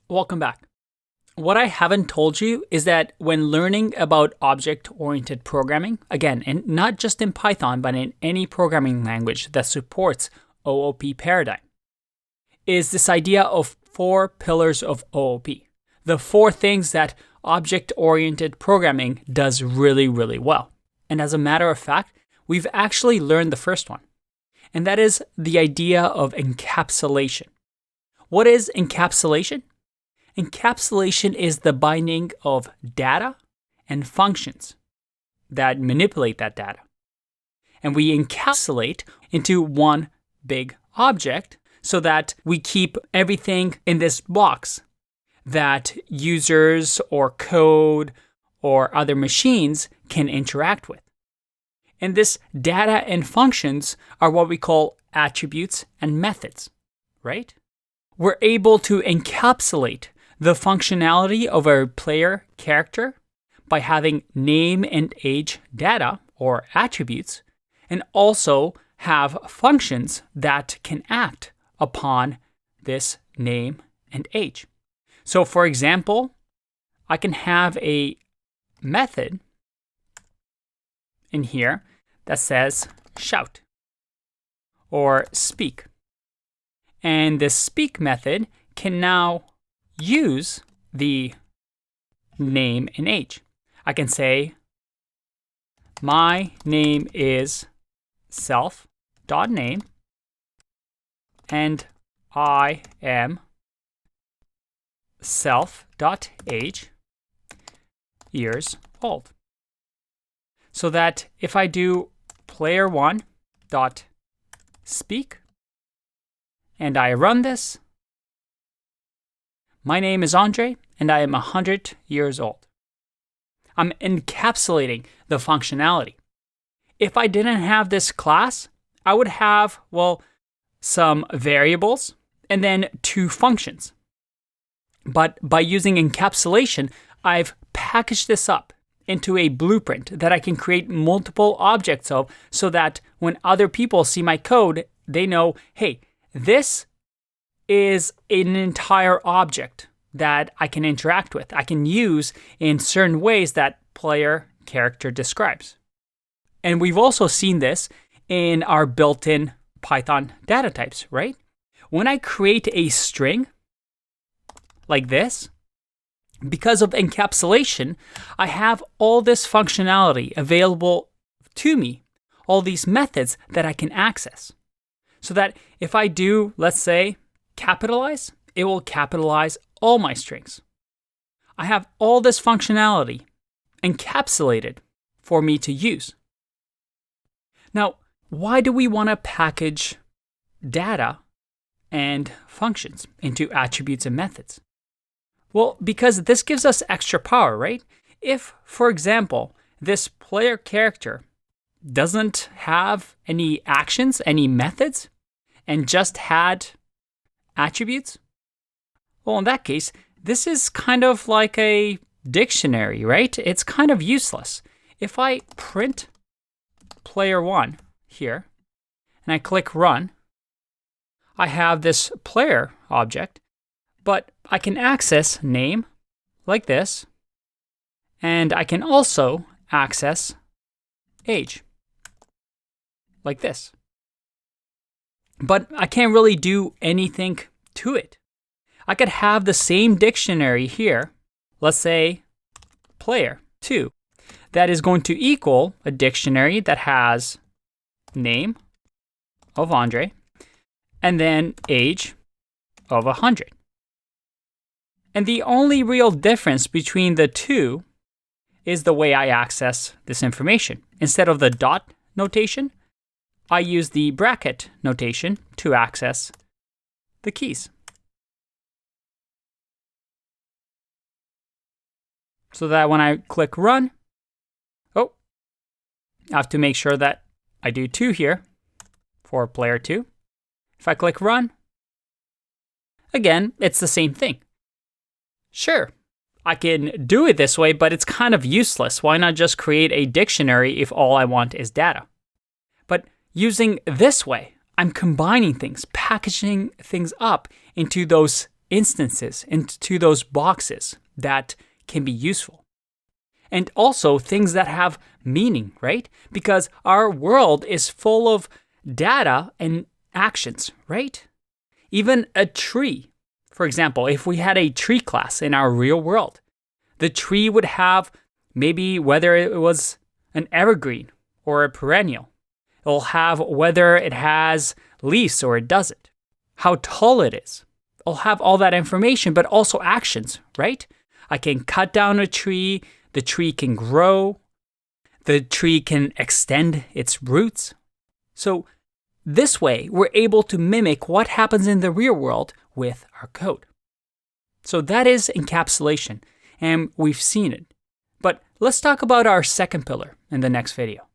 Welcome back. What I haven't told you is that when learning about object-oriented programming, again, and not just in Python, but in any programming language that supports OOP paradigm, is this idea of 4 pillars of OOP. The 4 things that object-oriented programming does really, really well. And as a matter of fact, we've actually learned the first one. And that is the idea of encapsulation. What is encapsulation? Encapsulation is the binding of data and functions that manipulate that data. And we encapsulate into one big object so that we keep everything in this box that users or code or other machines can interact with. And this data and functions are what we call attributes and methods, right? We're able to encapsulate the functionality of a player character by having name and age data or attributes, and also have functions that can act upon this name and age. So for example, I can have a method in here that says shout or speak. And this speak method can now use the name and age. I can say, my name is self.name and I am self.age years old. So that if I do player1.speak and I run this, my name is Andre and I am 100 years old. I'm encapsulating the functionality. If I didn't have this class, I would have, some variables and then 2 functions. But by using encapsulation, I've packaged this up into a blueprint that I can create multiple objects of so that when other people see my code, they know, hey, this is an entire object that I can interact with. I can use in certain ways that player character describes. And we've also seen this in our built-in Python data types, right? When I create a string like this, because of encapsulation, I have all this functionality available to me, all these methods that I can access. So that if I do, let's say, capitalize, it will capitalize all my strings. I have all this functionality encapsulated for me to use. Now, why do we want to package data and functions into attributes and methods? Well, because this gives us extra power, right? If, for example, this player character doesn't have any actions, any methods, and just had attributes, well, in that case, this is kind of like a dictionary, right? It's kind of useless. If I print player1 here, and I click run, I have this player object, but I can access name like this, and I can also access age like this. But I can't really do anything to it. I could have the same dictionary here, let's say player2, that is going to equal a dictionary that has name of Andre and then age of 100. And the only real difference between the two is the way I access this information. Instead of the dot notation, I use the bracket notation to access the keys. So that when I click run, I have to make sure that I do 2 here for player 2. If I click run, again, it's the same thing. Sure, I can do it this way, but it's kind of useless. Why not just create a dictionary if all I want is data? But using this way, I'm combining things, packaging things up into those instances into those boxes that can be useful. And also things that have meaning, right? Because our world is full of data and actions, right? Even a tree. For example, if we had a tree class in our real world, the tree would have maybe whether it was an evergreen or a perennial. It'll have whether it has leaves or it doesn't, how tall it is. It'll have all that information, but also actions, right? I can cut down a tree, the tree can grow, the tree can extend its roots. So this way, we're able to mimic what happens in the real world with our code. So that is encapsulation, and we've seen it. But let's talk about our second pillar in the next video.